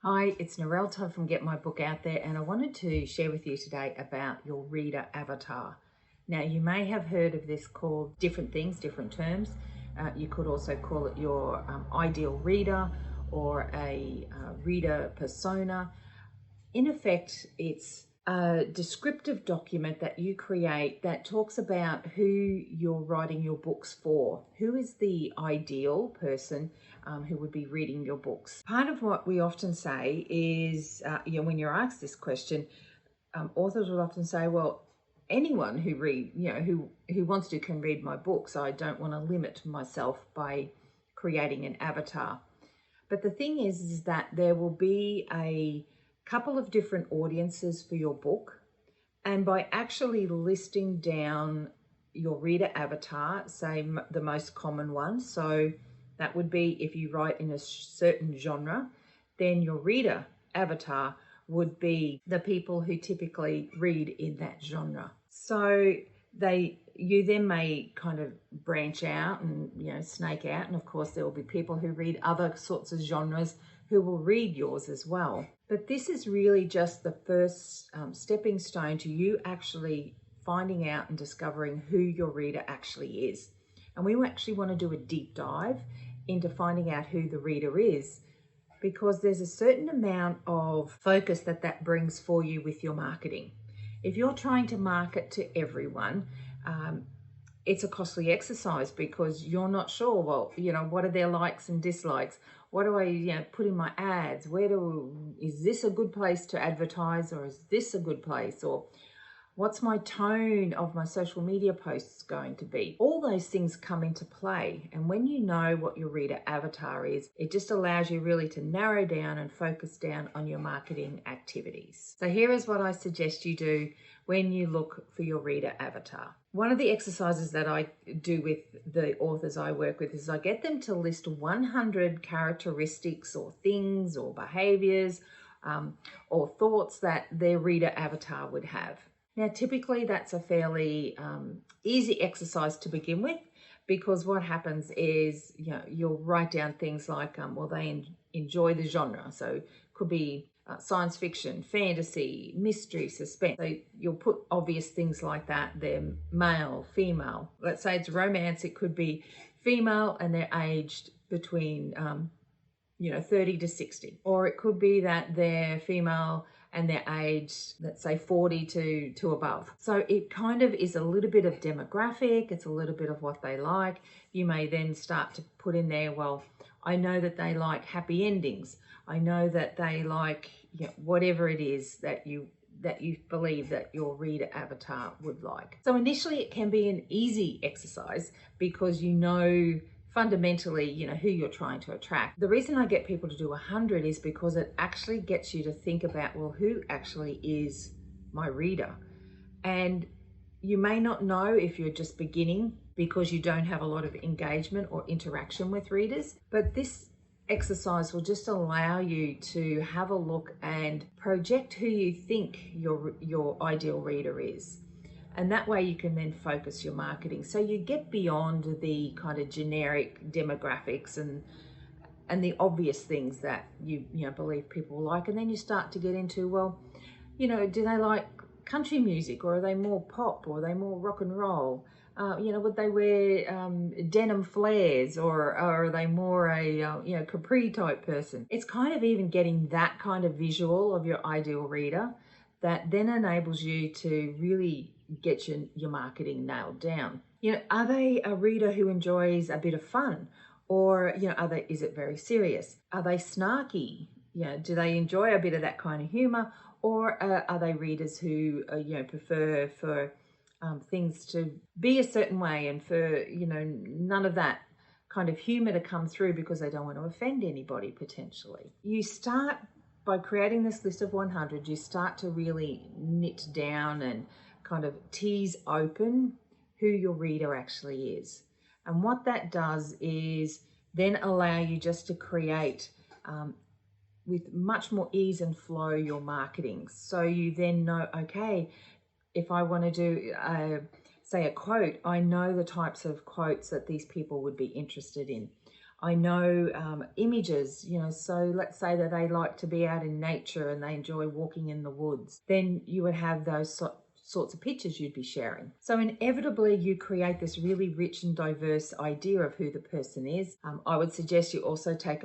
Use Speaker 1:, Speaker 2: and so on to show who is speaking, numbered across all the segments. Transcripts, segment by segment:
Speaker 1: Hi, it's Narelle, time from Get My Book Out There, and I wanted to share with you today about your reader avatar. Now, you may have heard of this called different things, different terms. You could also call it your ideal reader or a reader persona. In effect, it's a descriptive document that you create that talks about who you're writing your books for. Who is the ideal person who would be reading your books? Part of what we often say is, when you're asked this question, authors will often say, well, anyone who who wants to can read my books. I don't want to limit myself by creating an avatar. But the thing is that there will be a couple of different audiences for your book. And by actually listing down your reader avatar, say the most common one, so that would be if you write in a certain genre, then your reader avatar would be the people who typically read in that genre. So you then may kind of branch out and snake out, and of course there will be people who read other sorts of genres who will read yours as well. But this is really just the first stepping stone to you actually finding out and discovering who your reader actually is. And we actually want to do a deep dive into finding out who the reader is, because there's a certain amount of focus that brings for you with your marketing. If you're trying to market to everyone, it's a costly exercise because you're not sure, well, what are their likes and dislikes? What do I put in my ads? Is this a good place to advertise, or is this a good place? Or what's my tone of my social media posts going to be? All those things come into play. And when you know what your reader avatar is, it just allows you really to narrow down and focus down on your marketing activities. So here is what I suggest you do when you look for your reader avatar. One of the exercises that I do with the authors I work with is I get them to list 100 characteristics or things or behaviors or thoughts that their reader avatar would have. Now, typically that's a fairly easy exercise to begin with, because what happens is, you'll write down things like, they enjoy the genre. So it could be science fiction, fantasy, mystery, suspense. So you'll put obvious things like that. They're male, female. Let's say it's romance. It could be female and they're aged between 30 to 60. Or it could be that they're female and they're aged, let's say 40 to above. So it kind of is a little bit of demographic. It's a little bit of what they like. You may then start to put in there, well, I know that they like happy endings. I know that they like whatever it is that you believe that your reader avatar would like. So initially it can be an easy exercise because fundamentally, who you're trying to attract. The reason I get people to do 100 is because it actually gets you to think about, well, who actually is my reader? And you may not know if you're just beginning because you don't have a lot of engagement or interaction with readers, but this exercise will just allow you to have a look and project who you think your ideal reader is. And that way you can then focus your marketing. So you get beyond the kind of generic demographics and the obvious things that you believe people like. And then you start to get into, well, do they like country music, or are they more pop, or are they more rock and roll? Would they wear denim flares, or are they more a capri type person? It's kind of even getting that kind of visual of your ideal reader that then enables you to really get your marketing nailed down. Are they a reader who enjoys a bit of fun, or is it very serious? Are they snarky? Do they enjoy a bit of that kind of humor, or are they readers who prefer for things to be a certain way and for none of that kind of humor to come through because they don't want to offend anybody potentially? You start by creating this list of 100, you start to really knit down and kind of tease open who your reader actually is. And what that does is then allow you just to create with much more ease and flow your marketing. So you then know, okay, if I want to do say a quote, I know the types of quotes that these people would be interested in. I know images, so let's say that they like to be out in nature and they enjoy walking in the woods. Then you would have those sorts of pictures you'd be sharing. So inevitably you create this really rich and diverse idea of who the person is. I would suggest you also take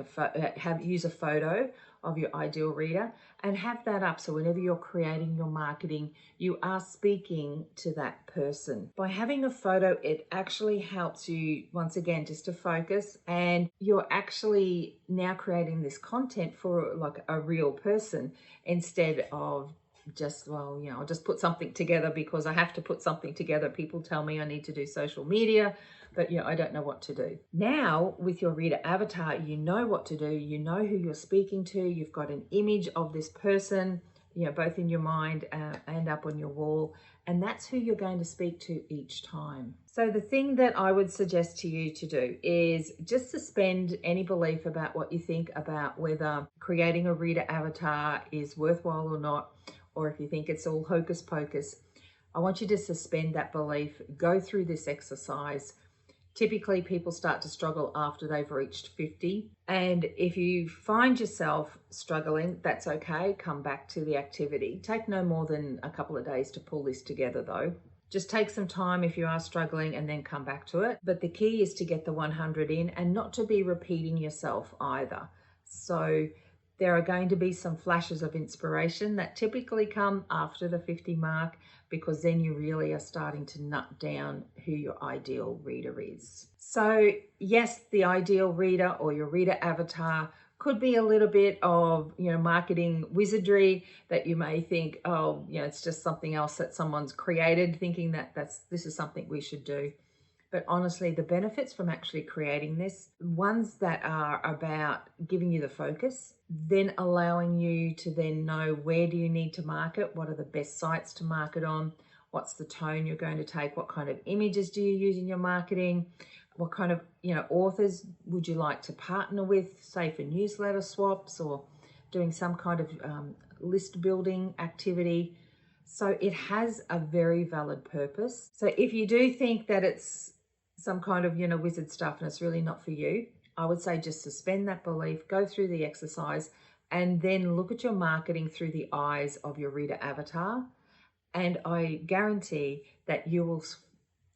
Speaker 1: use a photo of your ideal reader and have that up, so whenever you're creating your marketing, you are speaking to that person. By having a photo, it actually helps you, once again, just to focus, and you're actually now creating this content for like a real person instead of just, I'll just put something together because I have to put something together. People tell me I need to do social media, but I don't know what to do. Now with your reader avatar, you know what to do. You know who you're speaking to. You've got an image of this person, both in your mind and up on your wall. And that's who you're going to speak to each time. So the thing that I would suggest to you to do is just suspend any belief about what you think about whether creating a reader avatar is worthwhile or not, or if you think it's all hocus pocus. I want you to suspend that belief, go through this exercise. Typically people start to struggle after they've reached 50. And if you find yourself struggling, that's okay. Come back to the activity. Take no more than a couple of days to pull this together though. Just take some time if you are struggling and then come back to it. But the key is to get the 100 in and not to be repeating yourself either. So there are going to be some flashes of inspiration that typically come after the 50 mark, because then you really are starting to nut down who your ideal reader is. So yes, the ideal reader or your reader avatar could be a little bit of, marketing wizardry that you may think, it's just something else that someone's created, thinking that this is something we should do. But honestly, the benefits from actually creating this, ones that are about giving you the focus, then allowing you to then know where do you need to market, what are the best sites to market on, what's the tone you're going to take, what kind of images do you use in your marketing, what kind of authors would you like to partner with, say for newsletter swaps or doing some kind of list building activity. So it has a very valid purpose. So if you do think that it's some kind of, wizard stuff and it's really not for you, I would say just suspend that belief, go through the exercise, and then look at your marketing through the eyes of your reader avatar. And I guarantee that you will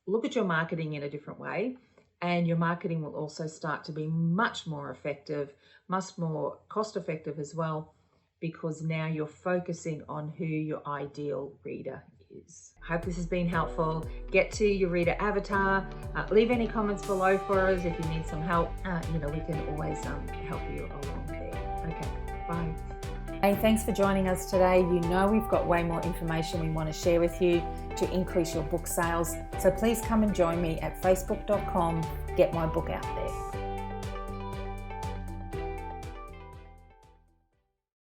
Speaker 1: look at your marketing in a different way, and your marketing will also start to be much more effective, much more cost effective as well, because now you're focusing on who your ideal reader is. I hope this has been helpful. Get to your reader avatar. Leave any comments below for us if you need some help. We can always help you along there. Okay, bye. Hey, thanks for joining us today. We've got way more information we want to share with you to increase your book sales. So please come and join me at facebook.com. Get my book out there.